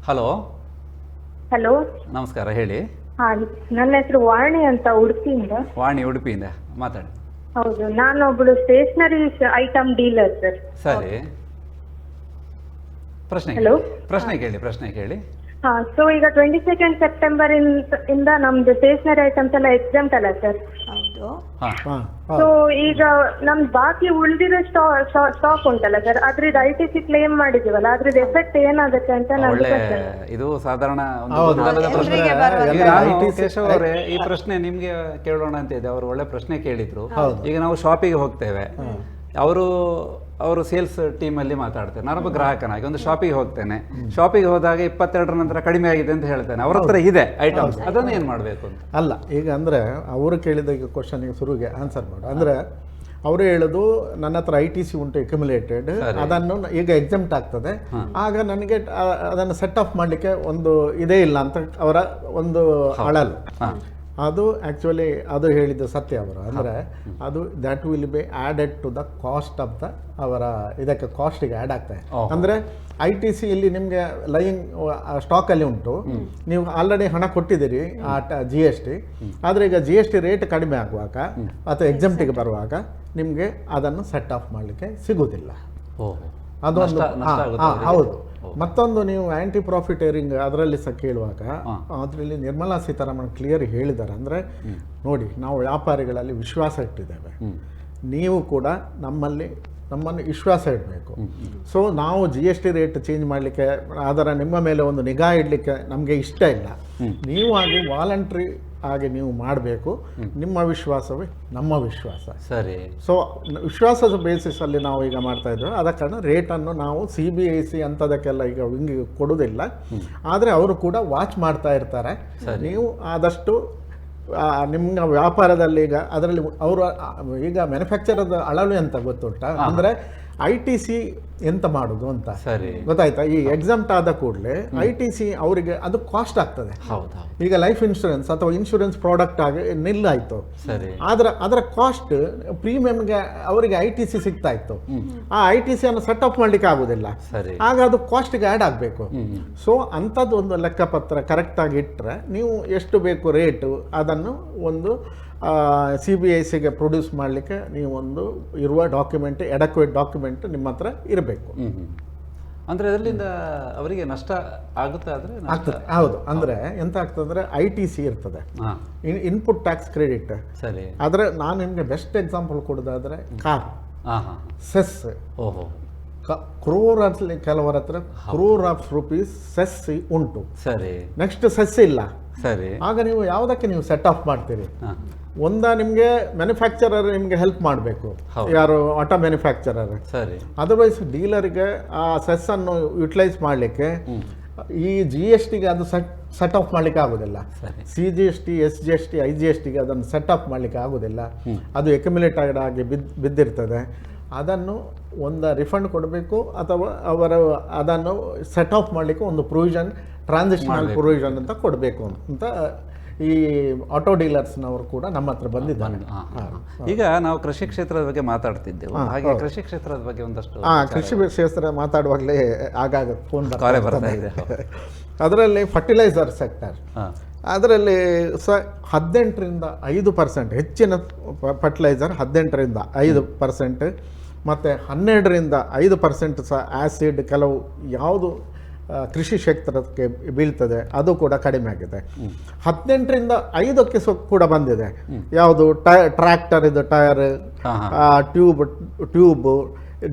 Hello hello, ನಮಸ್ಕಾರ, ಹೇಳಿ. ಹಾಂ, ನನ್ನ ಹೆಸರು ವಾಣಿ ಅಂತ, ಉಡುಪಿಯಿಂದ. ವಾಣಿ, ಉಡುಪಿಯಿಂದ ಮಾತಾಡಿ. ಹೌದು, ನಾನೊಬ್ಬಳು ಸ್ಟೇಷನರಿ ಐಟಮ್ ಡೀಲರ್ ಸರ್. ಸರಿ, ಪ್ರಶ್ನೆ ಹಲೋ. ಪ್ರಶ್ನೆ ಕೇಳಿ. ಹಾಂ, ಸೊ ಈಗ 22 ಸೆಪ್ಟೆಂಬರ್ ಇಂದ ನಮ್ದು ಸ್ಟೇಷನರಿ ಐಟಮ್ಸ್ ಎಲ್ಲ ಎಕ್ಸಾಮ್ ಅಲ್ಲ ಸರ್. ಹೌದು. ಸೊ ಈಗ ನಮ್ದು ಬಾಕಿ ಉಳಿದಿರೋ ಸ್ಟಾಕ್ ಉಂಟಲ್ಲ ಸರ್, ಅದ್ರದ್ದು ITC ಕ್ಲೇಮ್ ಮಾಡಿದೀವಲ್ಲ, ಅದ್ರದ್ದು ಎಫೆಕ್ಟ್ ಏನಾಗುತ್ತೆ ಅಂತ ಒಳ್ಳೆ, ಇದು ಸಾಧಾರಣ ಪ್ರಶ್ನೆ. ಕೇಶವ್ ಅವರೇ, ಈ ಪ್ರಶ್ನೆ ನಿಮ್ಗೆ ಕೇಳೋಣ ಅಂತ ಇದೆ. ಅವರು ಒಳ್ಳೆ ಪ್ರಶ್ನೆ ಕೇಳಿದ್ರು. ಈಗ ನಾವು ಶಾಪಿಗೆ ಹೋಗ್ತೇವೆ, ಅವರು ಸೇಲ್ಸ್ ಟೀಮ್ ಅಲ್ಲಿ ಮಾತಾಡ್ತಾರೆ. ನಾನೊಬ್ಬ ಗ್ರಾಹಕನಾಗಿ ಒಂದು ಶಾಪಿಗೆ ಹೋಗ್ತೇನೆ. ಶಾಪಿಗೆ ಹೋದಾಗ 22 ನಂತರ ಕಡಿಮೆ ಆಗಿದೆ ಅಂತ ಹೇಳ್ತೇನೆ. ಅವ್ರ ಹತ್ರ ಇದೆ ಐಟಮ್ಸ್, ಅದನ್ನ ಏನ್ ಮಾಡ್ಬೇಕು ಅಂತ. ಅಲ್ಲ, ಈಗ ಅಂದ್ರೆ ಅವರು ಕೇಳಿದ ಕ್ವಶನ್ಗೆ ಶುರುಗೆ ಆನ್ಸರ್ ಮಾಡು. ಅಂದ್ರೆ ಅವರು ಹೇಳೋದು, ನನ್ನ ಹತ್ರ ITC ಉಂಟು ಅಕ್ಯುಮುಲೇಟೆಡ್, ಅದನ್ನು ಈಗ ಎಕ್ಸೆಂಪ್ಟ್ ಆಗ್ತದೆ, ಆಗ ನನಗೆ ಅದನ್ನು ಸೆಟ್ ಆಫ್ ಮಾಡಲಿಕ್ಕೆ ಒಂದು ಇದೇ ಇಲ್ಲ ಅಂತ ಅವರ ಒಂದು ಅಳಲು. ಅದು ಆ್ಯಕ್ಚುಲಿ ಅದು ಹೇಳಿದ್ದು ಸತ್ಯ ಅವರು. ಅಂದರೆ ಅದು that will be added to the cost of the ಅವರ ಇದಕ್ಕೆ ಕಾಸ್ಟಿಗೆ ಆ್ಯಡ್ ಆಗ್ತದೆ. ಅಂದರೆ ITC ಇಲ್ಲಿ ನಿಮಗೆ ಲೈಯಿಂಗ್ ಸ್ಟಾಕಲ್ಲಿ ಉಂಟು, ನೀವು ಆಲ್ರೆಡಿ ಹಣ ಕೊಟ್ಟಿದ್ದೀರಿ ಆ GST, ಆದರೆ ಈಗ GST ರೇಟ್ ಕಡಿಮೆ ಆಗುವಾಗ ಅಥವಾ ಎಕ್ಸೆಂಪ್ಟಿಗೆ ಬರುವಾಗ ನಿಮಗೆ ಅದನ್ನು ಸೆಟ್ ಆಫ್ ಮಾಡಲಿಕ್ಕೆ ಸಿಗುವುದಿಲ್ಲ. ಅದೊಂದು ಹೌದು. ಮತ್ತೊಂದು, ನೀವು ಆ್ಯಂಟಿ ಪ್ರಾಫಿಟೇರಿಂಗ್ ಅದರಲ್ಲಿ ಸಹ ಕೇಳುವಾಗ ಅದರಲ್ಲಿ ನಿರ್ಮಲಾ ಸೀತಾರಾಮನ್ ಕ್ಲಿಯರ್ ಹೇಳಿದ್ದಾರೆ. ಅಂದರೆ ನೋಡಿ, ನಾವು ವ್ಯಾಪಾರಿಗಳಲ್ಲಿ ವಿಶ್ವಾಸ ಇಟ್ಟಿದ್ದೇವೆ, ನೀವು ಕೂಡ ನಮ್ಮನ್ನು ವಿಶ್ವಾಸ ಇಡಬೇಕು. ಸೊ ನಾವು GST ರೇಟ್ ಚೇಂಜ್ ಮಾಡಲಿಕ್ಕೆ, ಅದರ ನಿಮ್ಮ ಮೇಲೆ ಒಂದು ನಿಗಾ ಇಡಲಿಕ್ಕೆ ನಮಗೆ ಇಷ್ಟ ಇಲ್ಲ. ನೀವು ಆಗಿ ವಾಲಂಟ್ರಿ ಹಾಗೆ ನೀವು ಮಾಡಬೇಕು. ನಿಮ್ಮ ವಿಶ್ವಾಸವೇ ನಮ್ಮ ವಿಶ್ವಾಸ. ಸರಿ. ಸೊ ವಿಶ್ವಾಸದ ಬೇಸಿಸಲ್ಲಿ ನಾವು ಈಗ ಮಾಡ್ತಾ ಇದ್ದೇವೆ. ಆದ ಕಾರಣ ರೇಟನ್ನು ನಾವು CBIC ಅಂಥದಕ್ಕೆಲ್ಲ ಈಗ ಹಿಂಗೆ ಕೊಡೋದಿಲ್ಲ. ಆದರೆ ಅವರು ಕೂಡ ವಾಚ್ ಮಾಡ್ತಾ ಇರ್ತಾರೆ. ನೀವು ಆದಷ್ಟು ನಿಮ್ಮ ವ್ಯಾಪಾರದಲ್ಲಿ ಈಗ ಅದರಲ್ಲಿ ಅವರು ಈಗ ಮ್ಯಾನುಫ್ಯಾಕ್ಚರದ ಅಳಲು ಅಂತ ಗೊತ್ತುಂಟಾ? ಅಂದರೆ ITC ಎಂತ ಮಾಡೋದು ಅಂತ ಗೊತ್ತಾಯ್ತಾ? ಈ ಎಕ್ಸಾಮ್ಟ್ ಆದ ಕೂಡಲೇ ITC ಅವರಿಗೆ ಅದು ಕಾಸ್ಟ್ ಆಗ್ತದೆ. ಈಗ ಲೈಫ್ ಇನ್ಶೂರೆನ್ಸ್ ಅಥವಾ ಇನ್ಶೂರೆನ್ಸ್ ಪ್ರಾಡಕ್ಟ್ ಆಗಿ ನಿಲ್ಲಾಯ್ತು, ಅದರ ಕಾಸ್ಟ್ ಪ್ರೀಮಿಯಂಗೆ ಅವರಿಗೆ ITC ಸಿಗ್ತಾ ಇತ್ತು. ಆ ITC ಅನ್ನು ಸೆಟ್ ಅಪ್ ಮಾಡ್ಲಿಕ್ಕೆ ಆಗುದಿಲ್ಲ, ಆಗ ಅದು ಕಾಸ್ಟ್ಗೆ ಆ್ಯಡ್ ಆಗಬೇಕು. ಸೊ ಅಂಥದ್ದು ಒಂದು ಲೆಕ್ಕಪತ್ರ ಕರೆಕ್ಟಾಗಿ ಇಟ್ಟರೆ ನೀವು ಎಷ್ಟು ಬೇಕು ರೇಟು ಅದನ್ನು ಒಂದು CBICಗೆ ಪ್ರೊಡ್ಯೂಸ್ ಮಾಡಲಿಕ್ಕೆ ನೀವು ಒಂದು ಇರುವ ಡಾಕ್ಯುಮೆಂಟ್, ಎಡಕ್ವೇಟ್ ಡಾಕ್ಯುಮೆಂಟ್ ನಿಮ್ಮ ಹತ್ರ ಇರಬೇಕು. ಅಂದರೆ ಅದರಿಂದ ಅವರಿಗೆ ನಷ್ಟ ಆಗುತ್ತೆ. ಆಗ್ತದೆ, ಹೌದು. ಅಂದರೆ ಎಂತ ಆಗ್ತದೆ ಅಂದರೆ ITC ಇರ್ತದೆ, ಇನ್ಪುಟ್ ಟ್ಯಾಕ್ಸ್ ಕ್ರೆಡಿಟ್. ಸರಿ. ಆದರೆ ನಾನು ನಿಮಗೆ ಬೆಸ್ಟ್ ಎಕ್ಸಾಂಪಲ್ ಕೊಡೋದಾದರೆ ಕಾರ್ ಸೆಸ್. ಕ್ರೋರಲ್ಲಿ ಕೆಲವರ ಹತ್ರ ಕ್ರೋರ್ ಆಫ್ ರುಪೀಸ್ ಸೆಸ್ ಉಂಟು. ಸರಿ. ನೆಕ್ಸ್ಟ್ ಸೆಸ್ ಇಲ್ಲ. ಸರಿ. ಆಗ ನೀವು ಯಾವುದಕ್ಕೆ ನೀವು ಸೆಟ್ ಆಫ್ ಮಾಡ್ತೀರಿ? ನಿಮಗೆ ಮ್ಯಾನುಫ್ಯಾಕ್ಚರರ್ ನಿಮಗೆ ಹೆಲ್ಪ್ ಮಾಡಬೇಕು, ಯಾರು ಆಟೋ ಮ್ಯಾನುಫ್ಯಾಕ್ಚರರ್. ಸರಿ. ಅದರ್ವೈಸ್ ಡೀಲರ್ಗೆ ಆ ಸೆಸ್ ಅನ್ನು ಯುಟಿಲೈಸ್ ಮಾಡಲಿಕ್ಕೆ ಈ GSTಗೆ ಅದು ಸೆಟ್ ಆಫ್ ಮಾಡಲಿಕ್ಕೆ ಆಗೋದಿಲ್ಲ. CGST, SGST, IGSTಗೆ ಅದನ್ನು ಸೆಟ್ ಆಫ್ ಮಾಡಲಿಕ್ಕೆ ಆಗೋದಿಲ್ಲ. ಅದು ಅಕ್ಯುಮುಲೇಟೆಡ್ ಆಗಿ ಬಿದ್ದಿರ್ತದೆ. ಅದನ್ನು ಒಂದು ರಿಫಂಡ್ ಕೊಡಬೇಕು ಅಥವಾ ಅವರು ಅದನ್ನು ಸೆಟ್ ಆಫ್ ಮಾಡಲಿಕ್ಕೆ ಒಂದು ಪ್ರೊವಿಷನ್, ಟ್ರಾನ್ಸಿಷನಲ್ ಪ್ರೊವಿಷನ್ ಅಂತ ಕೊಡಬೇಕು ಅಂತ ಈ ಆಟೋ ಡೀಲರ್ಸ್ನವರು ಕೂಡ ನಮ್ಮ ಹತ್ರ ಬಂದಿದ್ದಾರೆ. ಈಗ ನಾವು ಕೃಷಿ ಕ್ಷೇತ್ರದ ಬಗ್ಗೆ ಮಾತಾಡ್ತಿದ್ದೆವು, ಹಾಗೆ ಕೃಷಿ ಕ್ಷೇತ್ರದ ಬಗ್ಗೆ ಒಂದಷ್ಟು ಕೃಷಿ ಕ್ಷೇತ್ರ ಮಾತಾಡುವಾಗಲೇ ಆಗಾಗ ಫೋನ್ ಬರ್ತಾ ಇದೆ. ಅದರಲ್ಲಿ ಫರ್ಟಿಲೈಸರ್ ಸೆಕ್ಟರ್, ಅದರಲ್ಲಿ 18ರಿಂದ 5% ಹೆಚ್ಚಿನ ಫರ್ಟಿಲೈಸರ್, 18ರಿಂದ 5%, ಮತ್ತು 12ರಿಂದ 5% ಸಹ ಆ್ಯಸಿಡ್ ಕೆಲವು ಯಾವುದು ಕೃಷಿ ಕ್ಷೇತ್ರಕ್ಕೆ ಬೀಳ್ತದೆ ಅದು ಕೂಡ ಕಡಿಮೆ ಆಗಿದೆ. 18ರಿಂದ 5ಕ್ಕೆ ಕೂಡ ಬಂದಿದೆ. ಯಾವುದು ಟ್ರ್ಯಾಕ್ಟರ್, ಇದು tyre, tube,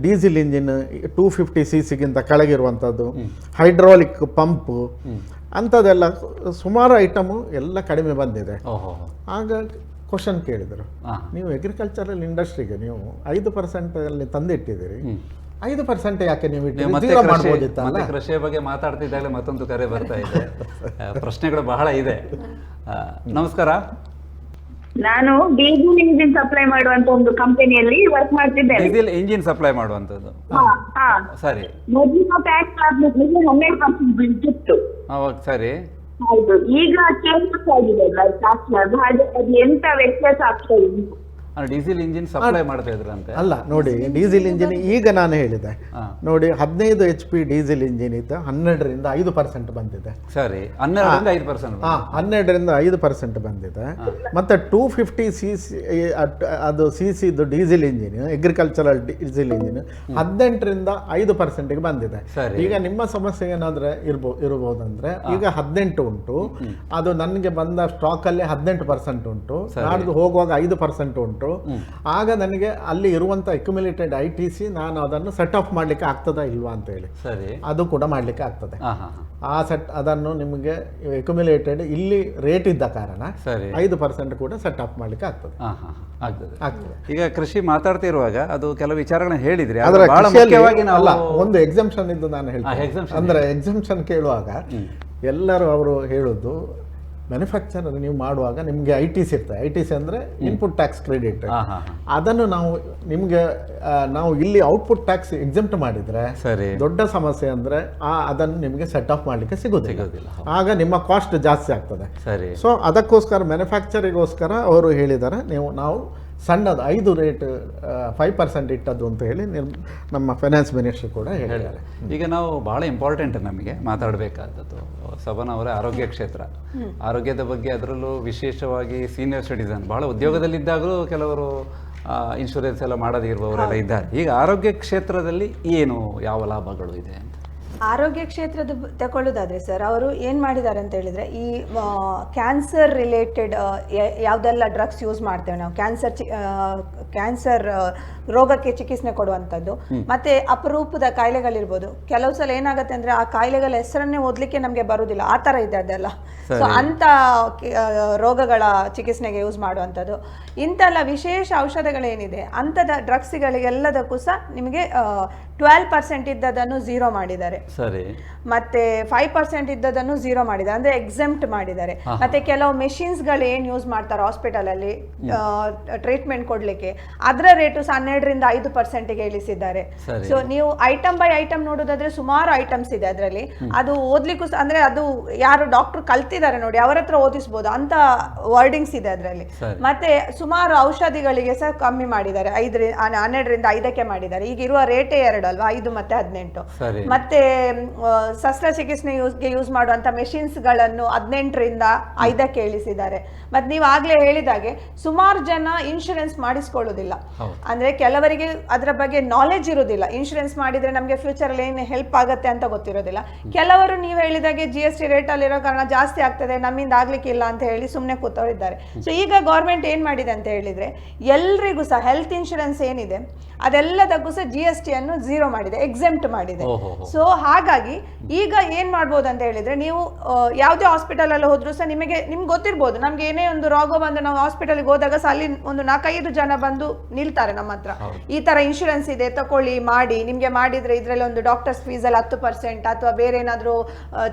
diesel engine 250cc ಕೆಳಗಿರುವಂಥದ್ದು, ಹೈಡ್ರಾಲಿಕ್ ಪಂಪು, ಅಂಥದ್ದೆಲ್ಲ ಸುಮಾರು ಐಟಮು ಎಲ್ಲ ಕಡಿಮೆ ಬಂದಿದೆ. ಆಗ ಕ್ವಶನ್ ಕೇಳಿದರು, ನೀವು ಅಗ್ರಿಕಲ್ಚರಲ್ ಇಂಡಸ್ಟ್ರಿಗೆ ನೀವು 5% ಅಲ್ಲಿ ತಂದಿಟ್ಟಿದ್ದೀರಿ, 5% ಯಾಕೆ ನೀವು ಮಾಡ್ಬೋದಿತ್ತಲ್ಲ? ಕೃಷಿಯ ಬಗ್ಗೆ ಮಾತಾಡ್ತಿದ್ದಾಗಲೇ ಮತ್ತೊಂದು ಕರೆ ಬರ್ತಾ ಇದೆ, ಪ್ರಶ್ನೆಗಳು ಬಹಳ ಇದೆ. ನಮಸ್ಕಾರ. ನಾನು ಡೀಸೆಲ್ ಇಂಜಿನ್ ಸಪ್ಲೈ ಮಾಡುವಂತ ಒಂದು ಕಂಪನಿಯಲ್ಲಿ ವರ್ಕ್ ಮಾಡ್ತಿದ್ದೇನೆ. ಡೀಸೆಲ್ ಇಂಜಿನ್ ಸಪ್ಲೈ ಮಾಡುವಂತದ್ದು. ಸರಿ. ಮೊದಲು ಟ್ಯಾಕ್ಸ್ ಆಗ್ಲಿಕ್ಕೆ 100% ಬೀಳ್ತಿತ್ತು. ಸರಿ. ಹೌದು. ಈಗ ಚೇಂಜಸ್ ಆಗಿದೆ ಟ್ಯಾಕ್ಸ್, ಹಾಗೆ ಅದು ಎಂತ ವ್ಯತ್ಯಾಸ ಆಗ್ತಾ ಇದೆ? ಡೀಸೆಲ್ ಇಂಜಿನ್ ಸಪ್ಲೈ ಮಾಡ್ತಾ ಇದ್ರಂತೆ. ಅಲ್ಲ ನೋಡಿ, ಡೀಸೆಲ್ ಇಂಜಿನ್ ಈಗ ನಾನು ಹೇಳಿದೆ ನೋಡಿ, 15 HP ಡೀಸೆಲ್ ಇಂಜಿನ್ ಇತ್ತು, 12ರಿಂದ 5% ಬಂದಿದೆ. ಸರಿ, 12ರಿಂದ 5%. 12ರಿಂದ 5% ಬಂದಿದೆ. ಮತ್ತೆ 250 cc ಅದು CC ಇದು diesel engine, agricultural diesel engine 18ರಿಂದ 5%ಗೆ ಬಂದಿದೆ. ಈಗ ನಿಮ್ಮ ಸಮಸ್ಯೆ ಏನಾದ್ರೆ ಇರಬಹುದಂದ್ರೆ, ಈಗ 18 ಉಂಟು, ಅದು ನನಗೆ ಬಂದ ಸ್ಟಾಕ್ ಅಲ್ಲಿ 18% ಉಂಟು, ನಾಡ್ದು ಹೋಗುವಾಗ 5% ಉಂಟು. ಆಗ ನನಗೆ ಅಲ್ಲಿ ಇರುವಂತ ಅಕ್ಯುಮುಲೇಟೆಡ್ ITC ನಾನು ಅದನ್ನು ಸೆಟ್ ಆಫ್ ಮಾಡ್ಲಿಕ್ಕೆ ಆಗ್ತದಾ ಇಲ್ವಾ ಅಂತ ಹೇಳಿ, ಅದು ಕೂಡ ಮಾಡ್ಲಿಕ್ಕೆ ಆಗ್ತದೆ. ಆ ಅದನ್ನು ನಿಮಗೆ ಅಕ್ಯುಮುಲೇಟೆಡ್ ಇಲ್ಲಿ ರೇಟ್ ಇದ್ದ ಕಾರಣ 5% ಕೂಡ ಸೆಟ್ ಆಫ್ ಮಾಡ್ಲಿಕ್ಕೆ ಆಗ್ತದೆ. ಈಗ ಕೃಷಿ ಮಾತಾಡ್ತಿರುವಾಗ ಅದು ಕೆಲವು ವಿಚಾರಗಳನ್ನ ಹೇಳಿದ್ರಿ, ಒಂದು ಎಕ್ಸಂಪ್ಷನ್ ಇದ್ದು ನಾನು ಹೇಳ್ತೀನಿ. ಅಂದ್ರೆ ಎಕ್ಸಂಪ್ಷನ್ ಕೇಳುವಾಗ ಎಲ್ಲರೂ ಅವರು ಹೇಳೋದು, ಮ್ಯಾನುಫ್ಯಾಕ್ಚರ್ ನೀವು ಮಾಡುವಾಗ ನಿಮಗೆ ITC ಇರ್ತದೆ. ITC ಅಂದರೆ ಇನ್ಪುಟ್ ಟ್ಯಾಕ್ಸ್ ಕ್ರೆಡಿಟ್. ಅದನ್ನು ನಾವು ಇಲ್ಲಿ ಔಟ್ಪುಟ್ ಟ್ಯಾಕ್ಸ್ ಎಕ್ಸೆಂಪ್ಟ್ ಮಾಡಿದ್ರೆ ದೊಡ್ಡ ಸಮಸ್ಯೆ ಅಂದ್ರೆ ಅದನ್ನು ನಿಮಗೆ ಸೆಟ್ ಆಫ್ ಮಾಡಲಿಕ್ಕೆ ಸಿಗೋದಿಲ್ಲ. ಆಗ ನಿಮ್ಮ ಕಾಸ್ಟ್ ಜಾಸ್ತಿ ಆಗ್ತದೆ. ಸೊ ಅದಕ್ಕೋಸ್ಕರ ಮ್ಯಾನುಫ್ಯಾಕ್ಚರಿಗೋಸ್ಕರ ಅವರು ಹೇಳಿದ್ದಾರೆ, ನಾವು ಸಣ್ಣದು 5% ಇಟ್ಟದ್ದು ಅಂತ ಹೇಳಿ ನಮ್ಮ ಫೈನಾನ್ಸ್ ಮಿನಿಸ್ಟರ್ ಕೂಡ ಹೇಳಿದ್ದಾರೆ. ಈಗ ನಾವು ಬಹಳ ಇಂಪಾರ್ಟೆಂಟ್ ನಮಗೆ ಮಾತಾಡಬೇಕಾದದ್ದು ಸಬನ ಅವರ ಆರೋಗ್ಯ ಕ್ಷೇತ್ರ, ಆರೋಗ್ಯದ ಬಗ್ಗೆ, ಅದರಲ್ಲೂ ವಿಶೇಷವಾಗಿ ಸೀನಿಯರ್ ಸಿಟಿಸನ್, ಬಹಳ ಉದ್ಯೋಗದಲ್ಲಿದ್ದಾಗಲೂ ಕೆಲವರು ಇನ್ಶೂರೆನ್ಸ್ ಎಲ್ಲ ಮಾಡದಿರುವವರೆಲ್ಲ ಇದ್ದಾರೆ. ಈಗ ಆರೋಗ್ಯ ಕ್ಷೇತ್ರದಲ್ಲಿ ಏನು ಯಾವ ಲಾಭಗಳು ಇದೆ ಅಂತ? ಆರೋಗ್ಯ ಕ್ಷೇತ್ರದ ತಗೊಳ್ಳೋದಾದ್ರೆ ಸರ್, ಅವರು ಏನು ಮಾಡಿದ್ದಾರೆ ಅಂತ ಹೇಳಿದ್ರೆ, ಈ ಕ್ಯಾನ್ಸರ್ ರಿಲೇಟೆಡ್ ಯಾವುದೆಲ್ಲ ಡ್ರಗ್ಸ್ ಯೂಸ್ ಮಾಡ್ತೇವೆ ನಾವು, ಕ್ಯಾನ್ಸರ್ ರೋಗಕ್ಕೆ ಚಿಕಿತ್ಸೆ ಕೊಡುವಂಥದ್ದು, ಮತ್ತೆ ಅಪರೂಪದ ಕಾಯಿಲೆಗಳಿರ್ಬೋದು. ಕೆಲವು ಸಲ ಏನಾಗುತ್ತೆ ಅಂದ್ರೆ ಆ ಕಾಯಿಲೆಗಳ ಹೆಸರನ್ನೇ ಓದಲಿಕ್ಕೆ ನಮಗೆ ಬರುವುದಿಲ್ಲ, ಆ ಥರ ಇದೆ ಅದೆಲ್ಲ. ಸೊ ಅಂಥ ರೋಗಗಳ ಚಿಕಿತ್ಸೆಗೆ ಯೂಸ್ ಮಾಡುವಂಥದ್ದು, ಇಂಥೆಲ್ಲ ವಿಶೇಷ ಔಷಧಗಳೇನಿದೆ ಅಂಥದ ಡ್ರಗ್ಸ್ಗಳಿಗೆಲ್ಲದಕ್ಕೂ ಸಹ ನಿಮಗೆ 12% ಇದ್ದದನ್ನು 0 ಮಾಡಿದ್ದಾರೆ. ಮತ್ತೆ 5% ಇದ್ದದನ್ನು 0 ಮಾಡಿದ್ದಾರೆ, ಅಂದ್ರೆ ಎಕ್ಸೆಂಪ್ಟ್ ಮಾಡಿದ್ದಾರೆ. ಮತ್ತೆ ಕೆಲವು ಮೆಷಿನ್ಸ್ಗಳು ಏನು ಯೂಸ್ ಮಾಡ್ತಾರೆ ಹಾಸ್ಪಿಟಲ್ ಅಲ್ಲಿ ಟ್ರೀಟ್ಮೆಂಟ್ ಕೊಡ್ಲಿಕ್ಕೆ, ಅದರ ರೇಟು 12ರಿಂದ 5%ಗೆ ಇಳಿಸಿದ್ದಾರೆ. ಸೊ ನೀವು ಐಟಮ್ ಬೈ ಐಟಮ್ ನೋಡೋದಾದ್ರೆ ಸುಮಾರು ಐಟಮ್ಸ್ ಇದೆ ಅದರಲ್ಲಿ. ಅದು ಓದ್ಲಿಕ್ಕೂ ಅಂದ್ರೆ ಅದು ಯಾರು ಡಾಕ್ಟರ್ ಕಲ್ತಿದ್ದಾರೆ ನೋಡಿ ಅವರ ಹತ್ರ ಓದಿಸ್ಬೋದು ಅಂತ ವರ್ಡಿಂಗ್ಸ್ ಇದೆ ಅದರಲ್ಲಿ. ಮತ್ತೆ ಸುಮಾರು ಔಷಧಿಗಳಿಗೆ ಸಹ ಕಮ್ಮಿ ಮಾಡಿದ್ದಾರೆ, 12ರಿಂದ 5ಕ್ಕೆ ಮಾಡಿದ್ದಾರೆ. ಈಗ ಇರುವ ರೇಟೇ 2 ಅಲ್ವಾ, 5 ಮತ್ತೆ 18. ಮತ್ತೆ ಶಸ್ತ್ರಚಿಕಿತ್ಸೆ ಯೂಸ್ ಮಾಡುವಂತ ಮೆಷಿನ್ಸ್ ಗಳನ್ನು 18ರಿಂದ 5ಕ್ಕೆ ಇಳಿಸಿದ್ದಾರೆ. ಮತ್ತೆ ನೀವು ಆಗ್ಲೇ ಹೇಳಿದಾಗೆ ಸುಮಾರು ಜನ ಇನ್ಶೂರೆನ್ಸ್ ಮಾಡಿಸ್ಕೊಳ್ಳೋದಿಲ್ಲ, ಅಂದ್ರೆ ಕೆಲವರಿಗೆ ಅದರ ಬಗ್ಗೆ ನಾಲೆಜ್ ಇರೋದಿಲ್ಲ. ಇನ್ಶೂರೆನ್ಸ್ ಮಾಡಿದ್ರೆ ನಮಗೆ ಫ್ಯೂಚರ್ ಅಲ್ಲಿ ಏನು ಹೆಲ್ಪ್ ಆಗುತ್ತೆ ಅಂತ ಗೊತ್ತಿರೋದಿಲ್ಲ. ಕೆಲವರು ನೀವು ಹೇಳಿದಾಗೆ GST ರೇಟ್ ಅಲ್ಲಿ ಇರೋ ಕಾರಣ ಜಾಸ್ತಿ ಆಗ್ತದೆ, ನಮ್ಮಿಂದ ಆಗ್ಲಿಕ್ಕಿಲ್ಲ ಅಂತ ಹೇಳಿ ಸುಮ್ಮನೆ ಕೂತವರಿದ್ದಾರೆ. ಸೊ ಈಗ ಗೌರ್ಮೆಂಟ್ ಏನ್ ಮಾಡಿದೆ ಅಂತ ಹೇಳಿದ್ರೆ, ಎಲ್ರಿಗೂ ಸಹ ಹೆಲ್ತ್ ಇನ್ಶೂರೆನ್ಸ್ ಏನಿದೆ ಅದೆಲ್ಲದಕ್ಕೂ ಸಹ GST ಅನ್ನು 0 ಮಾಡಿದೆ, ಎಕ್ಸೆಂಪ್ಟ್ ಮಾಡಿದೆ. ಸೊ ಹಾಗಾಗಿ ಈಗ ಏನ್ ಮಾಡ್ಬೋದು ಅಂತ ಹೇಳಿದ್ರೆ, ನೀವು ಯಾವುದೇ ಹಾಸ್ಪಿಟಲ್ ಅಲ್ಲಿ ಹೋದ್ರು ಸಹ ನಿಮ್ಗೆ ಗೊತ್ತಿರ್ಬೋದು, ನಮ್ಗೆ ಏನೇ ಒಂದು ರೋಗ ಬಂದು ನಾವು ಹಾಸ್ಪಿಟಲ್ಗೆ ಹೋದಾಗ ಸಹ ಅಲ್ಲಿ ಒಂದು 4-5 ಜನ ಬಂದು ನಿಲ್ತಾರೆ ನಮ್ಮ ಹತ್ರ, ಈ ತರ ಇನ್ಶೂರೆನ್ಸ್ ಇದೆ ತಕೊಳ್ಳಿ ಮಾಡಿ, ನಿಮ್ಗೆ ಮಾಡಿದ್ರೆ ಇದ್ರಲ್ಲಿ ಒಂದು ಡಾಕ್ಟರ್ಸ್ ಫೀಸ್ ಅಲ್ಲಿ 10% ಅಥವಾ ಬೇರೆ ಏನಾದ್ರು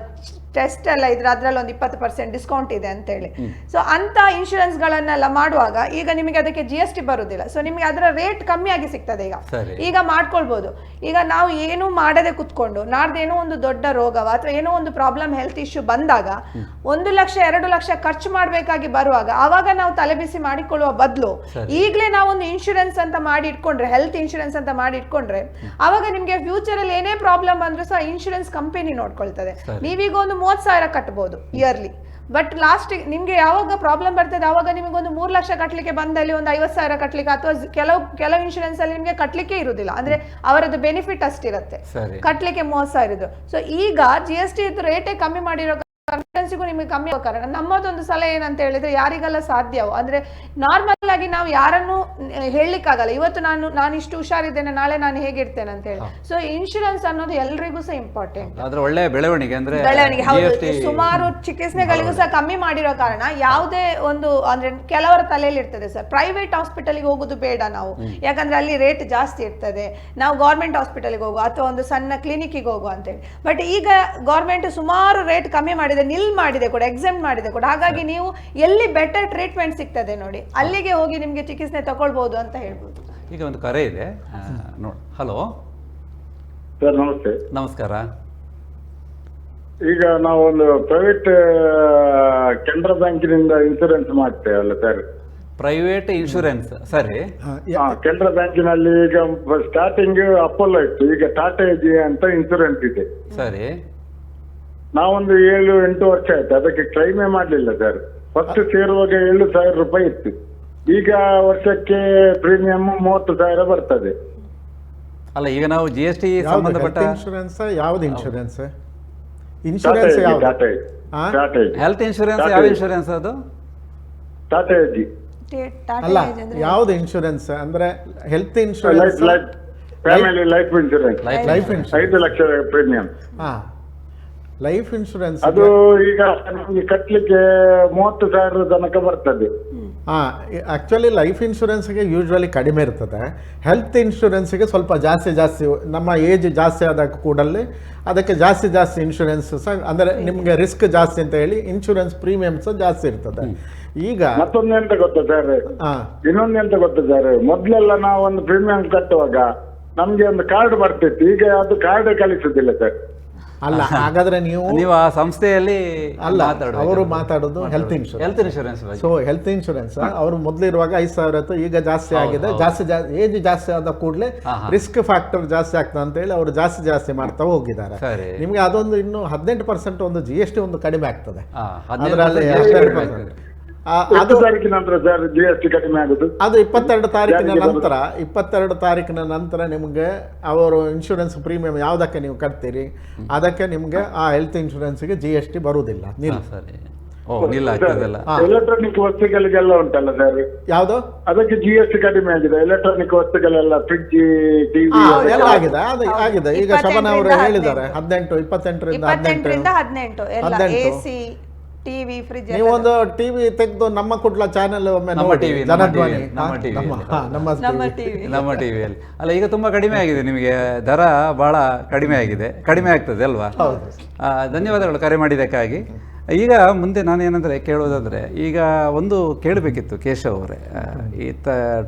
ಟೆಸ್ಟ್ ಎಲ್ಲ ಇದ್ರೆ ಅದ್ರಲ್ಲಿ ಒಂದು 20% ಡಿಸ್ಕೌಂಟ್ ಇದೆ ಅಂತ ಹೇಳಿ. ಸೊ ಅಂತ ಇನ್ಶೂರೆನ್ಸ್ ಗಳನ್ನೆಲ್ಲ ಮಾಡುವಾಗ ಈಗ ನಿಮಗೆ ಅದಕ್ಕೆ GST ಬರುದಿಲ್ಲ. ಸೊ ನಿಮ್ಗೆ ಅದರ ರೇಟ್ ಕಮ್ಮಿ ಆಗಿ ಸಿಗ್ತದೆ. ಈಗ ಮಾಡ್ಕೊಳ್ಬಹುದು. ಈಗ ನಾವು ಏನು ಮಾಡದೆ ಕುತ್ಕೊಂಡು ನಾಡ್ದೇನೋ ಒಂದು ದೊಡ್ಡ ರೋಗವ ಅಥವಾ ಏನೋ ಒಂದು ಪ್ರಾಬ್ಲಮ್ ಹೆಲ್ತ್ ಇಶ್ಯೂ ಬಂದಾಗ 1 ಲಕ್ಷ 2 ಲಕ್ಷ ಖರ್ಚು ಮಾಡ್ಬೇಕಾಗಿ ಬರುವಾಗ ಆವಾಗ ನಾವು ತಲೆಬಿಸಿ ಮಾಡಿಕೊಳ್ಳುವ ಬದಲು ಈಗಲೇ ನಾವೊಂದು ಇನ್ಶೂರೆನ್ಸ್ ಅಂತ ಮಾಡಿ ಇಟ್ಕೊಂಡ್ರೆ, ಹೆಲ್ತ್ ಇನ್ಶೂರೆನ್ಸ್ ಅಂತ ಮಾಡಿ ಇಟ್ಕೊಂಡ್ರೆ, ಅವಾಗ ನಿಮ್ಗೆ ಫ್ಯೂಚರ್ ಅಲ್ಲಿ ಏನೇ ಪ್ರಾಬ್ಲಮ್ ಬಂದ್ರೂ ಸಹ ಇನ್ಶೂರೆನ್ಸ್ ಕಂಪನಿ ನೋಡ್ಕೊಳ್ತದೆ. ನೀವೀಗ ಒಂದು 30,000 ಕಟ್ಬಹುದು ಇಯರ್ಲಿ, ಬಟ್ ಲಾಸ್ಟ್ ನಿಮ್ಗೆ ಯಾವಾಗ ಪ್ರಾಬ್ಲಮ್ ಬರ್ತದೆ ಆವಾಗ ನಿಮಗೆ ಒಂದು 3 ಲಕ್ಷ ಕಟ್ಟಲಿಕ್ಕೆ ಬಂದಲ್ಲಿ ಒಂದು 50,000 ಕಟ್ಟಲಿಕ್ಕೆ, ಅಥವಾ ಕೆಲವು ಇನ್ಶೂರೆನ್ಸ್ ಅಲ್ಲಿ ನಿಮಗೆ ಕಟ್ಟಲಿಕ್ಕೆ ಇರುವುದಿಲ್ಲ, ಅಂದ್ರೆ ಅವರದ್ದು ಬೆನಿಫಿಟ್ ಅಷ್ಟಿರುತ್ತೆ, ಕಟ್ಟಲಿಕ್ಕೆ 30,000. ಸೊ ಈಗ GST ರೇಟೇ ಕಮ್ಮಿ ಮಾಡಿರೋ ಕನ್ಸಲ್ಟೆನ್ಸಿಗೂ ನಿಮಗೆ ಕಮ್ಮಿ ಆಗೋ ಕಾರಣ ನಮ್ಮದೊಂದು ಸಲಹೆ ಏನಂತ ಹೇಳಿದ್ರೆ, ಯಾರಿಗೆಲ್ಲ ಸಾಧ್ಯವೋ ಅಂದ್ರೆ ನಾರ್ಮಲ್ ಆಗಿ ನಾವು ಯಾರನ್ನು ಹೇಳಲಿಕ್ಕಾಗಲ್ಲ, ಇವತ್ತು ನಾನು ಇಷ್ಟು ಹುಷಾರಿದ್ದೇನೆ ನಾಳೆ ನಾನು ಹೇಗಿರ್ತೇನೆ ಅಂತ ಹೇಳಿ. ಸೊ ಇನ್ಶೂರೆನ್ಸ್ ಅನ್ನೋದು ಎಲ್ರಿಗೂ ಸಹ ಇಂಪಾರ್ಟೆಂಟ್. ಒಳ್ಳೆ ಬೆಳವಣಿಗೆ ಹೌದು. ಸುಮಾರು ಚಿಕಿತ್ಸೆಗಳಿಗೂ ಸಹ ಕಮ್ಮಿ ಮಾಡಿರೋ ಕಾರಣ ಯಾವುದೇ ಒಂದು ಅಂದ್ರೆ ಕೆಲವರ ತಲೆಯಲ್ಲಿ ಇರ್ತದೆ ಸರ್, ಪ್ರೈವೇಟ್ ಹಾಸ್ಪಿಟಲ್ಗೆ ಹೋಗುದು ಬೇಡ ನಾವು, ಯಾಕಂದ್ರೆ ಅಲ್ಲಿ ರೇಟ್ ಜಾಸ್ತಿ ಇರ್ತದೆ, ನಾವು ಗೌರ್ಮೆಂಟ್ ಹಾಸ್ಪಿಟಲ್ಗೆ ಹೋಗುವ ಅಥವಾ ಒಂದು ಸಣ್ಣ ಕ್ಲಿನಿಕ್ಗೆ ಹೋಗುವ ಅಂತ ಹೇಳಿ. ಬಟ್ ಈಗ ಗೌರ್ಮೆಂಟ್ ಸುಮಾರು ರೇಟ್ ಕಮ್ಮಿ ಮಾಡಿದೆ, ನಿಲ್ ಮಾಡಿದೆ ಕೂಡ, ಎಕ್ಸೆಂಪ್ಟ್ ಮಾಡಿದೆ ಕೂಡ. ಹಾಗಾಗಿ ನೀವು ಎಲ್ಲಿ ಬೆಟರ್ ಟ್ರೀಟ್ಮೆಂಟ್ ಸಿಗ್ತದೆ ನೋಡಿ ಅಲ್ಲಿಗೆ ಹೋಗಿ ನಿಮ್ಗೆ ಚಿಕಿತ್ಸೆ ತಗೊಳ್ಬಹುದು ಅಂತ ಹೇಳ್ಬೋದು. ಈಗ ಒಂದು ಕರೆ ಇದೆ. ಹಲೋ ಸರ್, ನಮಸ್ತೆ. ನಮಸ್ಕಾರ. ಈಗ ನಾವು ಒಂದು ಪ್ರೈವೇಟ್ ಕೆನರಾ ಬ್ಯಾಂಕಿನಿಂದ ಇನ್ಸೂರೆನ್ಸ್ ಮಾಡ್ತೇವಲ್ಲ ಸರ್. ಪ್ರೈವೇಟ್ ಇನ್ಶೂರೆನ್ಸ್ ಸರಿ. ಕೆನರಾ ಬ್ಯಾಂಕಿನಲ್ಲಿ ಈಗ ಸ್ಟಾರ್ಟಿಂಗ್ ಅಪೋಲೋ ಇತ್ತು, ಈಗ ಟಾಟಾ ಎಜಿ ಅಂತ ಇನ್ಶೂರೆನ್ಸ್ ಇದೆ ಸರಿ. ನಾವೊಂದು 7-8 ವರ್ಷ ಆಯ್ತು ಅದಕ್ಕೆ ಕ್ಲೈಮೇ ಮಾಡ್ಲಿಲ್ಲ ಸರ್. ಫಸ್ಟ್ ಸೇರುವಾಗ 7,000 ರೂಪಾಯಿ ಇತ್ತು, ಈಗ ವರ್ಷಕ್ಕೆ ಪ್ರೀಮಿಯಂ 30,000 ಬರ್ತದೆ. ಅಲ್ಲ ಈಗ ನಾವು GST ಸಂಬಂಧಪಟ್ಟ ಇನ್ಶೂರೆನ್ಸ್ ಯಾವ್ದು ಇನ್ಶೂರೆನ್ಸ್ ಇನ್ಶೂರೆನ್ಸ್ ಯಾವ್ದು Tata AG, Tata AG, health insurance ಯಾವ ಇನ್ಶೂರೆನ್ಸ್ ಅದು? ಟಾಟಾ ಎಜಿ ಅಲ್ಲ ಯಾವ್ದು ಇನ್ಶೂರೆನ್ಸ್ ಅಂದ್ರೆ health insurance, family life insurance, life insurance 5 lakh premium. ಹಾ ಲೈಫ್ ಇನ್ಶೂರೆನ್ಸ್ ಅದು ಈಗ ನಮ್ಗೆ ಕಟ್ಲಿಕ್ಕೆ 30,000 ತನಕ ಬರ್ತದೆ. ಆಕ್ಚುಲಿ ಲೈಫ್ ಇನ್ಶೂರೆನ್ಸ್ಗೆ ಯೂಶ್ವಲಿ ಕಡಿಮೆ ಇರ್ತದೆ, ಹೆಲ್ತ್ ಇನ್ಶೂರೆನ್ಸ್ಗೆ ಸ್ವಲ್ಪ ಜಾಸ್ತಿ ನಮ್ಮ ಏಜ್ ಜಾಸ್ತಿ ಆದ ಕೂಡಲೇ ಅದಕ್ಕೆ ಜಾಸ್ತಿ ಇನ್ಶೂರೆನ್ಸ್ ಸಹ ಅಂದರೆ ನಿಮಗೆ ರಿಸ್ಕ್ ಜಾಸ್ತಿ ಅಂತ ಹೇಳಿ ಇನ್ಶೂರೆನ್ಸ್ ಪ್ರೀಮಿಯಮ್ಸ್ ಜಾಸ್ತಿ ಇರ್ತದೆ. ಈಗ ಮತ್ತೊಂದು ಎಂತ ಗೊತ್ತಾ ಸರ್, ಇನ್ನೊಂದು ಎಂತ ಗೊತ್ತಾ ಸರ್, ಮೊದ್ಲೆಲ್ಲ ನಾವು ಒಂದು ಪ್ರೀಮಿಯಂ ಕಟ್ಟುವಾಗ ನಮ್ಗೆ ಒಂದು ಕಾರ್ಡ್ ಬರ್ತಿತ್ತು, ಈಗ ಅದು ಕಾರ್ಡ್ ಕಳಿಸುದಿಲ್ಲ ಸರ್. ಅಲ್ಲ ಹಾಗಾದ್ರೆ ನೀವು ಆ ಸಂಸ್ಥೆಯಲ್ಲಿ ಅಲ್ಲ ಅವರು ಮಾತಾಡೋದು health insurance. So health insurance ಅವರು ಮೊದಲಿರುವಾಗ 5,000 ಇತ್ತು, ಈಗ ಜಾಸ್ತಿ ಆಗಿದೆ. ಏಜ್ ಜಾಸ್ತಿ ಆದ ಕೂಡಲೇ ರಿಸ್ಕ್ ಫ್ಯಾಕ್ಟರ್ ಜಾಸ್ತಿ ಆಗ್ತದೆ ಅಂತ ಹೇಳಿ ಅವರು ಜಾಸ್ತಿ ಮಾಡ್ತಾ ಹೋಗಿದ್ದಾರೆ. ನಿಮ್ಗೆ ಅದೊಂದು ಇನ್ನು 18% ಒಂದು GST ಒಂದು ಕಡಿಮೆ ಆಗ್ತದೆ. ಅದರಲ್ಲಿ 18% ಅದು ತಾರೀಕಿನ ನಂತರ ಸರ್ GST ಕಡಿಮೆ ಆಗುದು. ಅದು 22 ತಾರೀಕಿನ ನಂತರ ನಿಮ್ಗೆ ಅವರು ಇನ್ಶೂರೆನ್ಸ್ ಪ್ರೀಮಿಯಂ ಯಾವ್ದಕ್ಕೆ ನೀವು ಕಟ್ತೀರಿ ಅದಕ್ಕೆ ನಿಮ್ಗೆ ಆ ಹೆಲ್ತ್ ಇನ್ಶೂರೆನ್ಸ್ಗೆ GST ಬರುವುದಿಲ್ಲ. ಎಲೆಕ್ಟ್ರಾನಿಕ್ ವಸ್ತುಗಳಿಗೆಲ್ಲ ಉಂಟಲ್ಲ ಸರ್, ಯಾವ್ದು ಅದಕ್ಕೆ GST ಕಡಿಮೆ ಆಗಿದೆ. ಎಲೆಕ್ಟ್ರಾನಿಕ್ ವಸ್ತುಗಳೆಲ್ಲ ಫ್ರಿಡ್ಜ್, ಟಿವಿ ಎಲ್ಲ ಆಗಿದೆ. ಈಗ ಶಬನ ಅವರು ಹೇಳಿದ್ದಾರೆ 28ರಿಂದ 18 AC ಟಿವಿ ಫ್ರಿಡ್ಜ್. ನೀವೊಂದು ಟಿವಿ ತೆಗೆದು ನಮ್ಮ ಕುಟ್ಲ ಚಾನೆಲ್ ಒಮ್ಮೆ ನೋಡಿ, ಜನಧ್ವನಿ ನಮ್ಮ ಟಿವಿಯಲ್ಲಿ ಅಲ್ಲ ಈಗ ತುಂಬಾ ಕಡಿಮೆ ಆಗಿದೆ, ನಿಮಗೆ ದರ ಬಹಳ ಕಡಿಮೆ ಆಗ್ತದೆ ಅಲ್ವಾ? ಧನ್ಯವಾದಗಳು ಕರೆ ಮಾಡಿದ್ದಕ್ಕಾಗಿ. ಈಗ ಮುಂದೆ ನಾನೇನಂದ್ರೆ ಕೇಳೋದಾದ್ರೆ, ಈಗ ಒಂದು ಕೇಳಬೇಕಿತ್ತು ಕೇಶವ್ ಅವರೇ,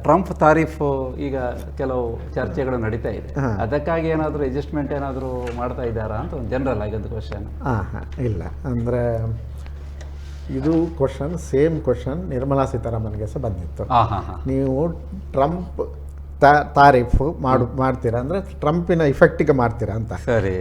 ಟ್ರಂಪ್ ತಾರೀಫು ಈಗ ಕೆಲವು ಚರ್ಚೆಗಳು ನಡೀತಾ ಇದೆ, ಅದಕ್ಕಾಗಿ ಏನಾದರೂ ಅಡ್ಜಸ್ಟ್ಮೆಂಟ್ ಏನಾದರೂ ಮಾಡ್ತಾ ಇದ್ದಾರಾ ಅಂತ ಒಂದು ಜನರಲ್ ಆಗಿ ಒಂದು ಕ್ವಶನ್. ಇಲ್ಲ ಅಂದರೆ ಇದು ಸೇಮ್ ಕ್ವಶನ್ ನಿರ್ಮಲಾ ಸೀತಾರಾಮನ್ಗೆ ಸಹ ಬಂದಿತ್ತು. ನೀವು ಟ್ರಂಪ್ ತಾರೀಫು ಮಾಡ್ತೀರಾ ಅಂದರೆ ಟ್ರಂಪಿನ ಇಫೆಕ್ಟಿಗೆ ಮಾಡ್ತೀರಾ ಅಂತ. ಸರಿ.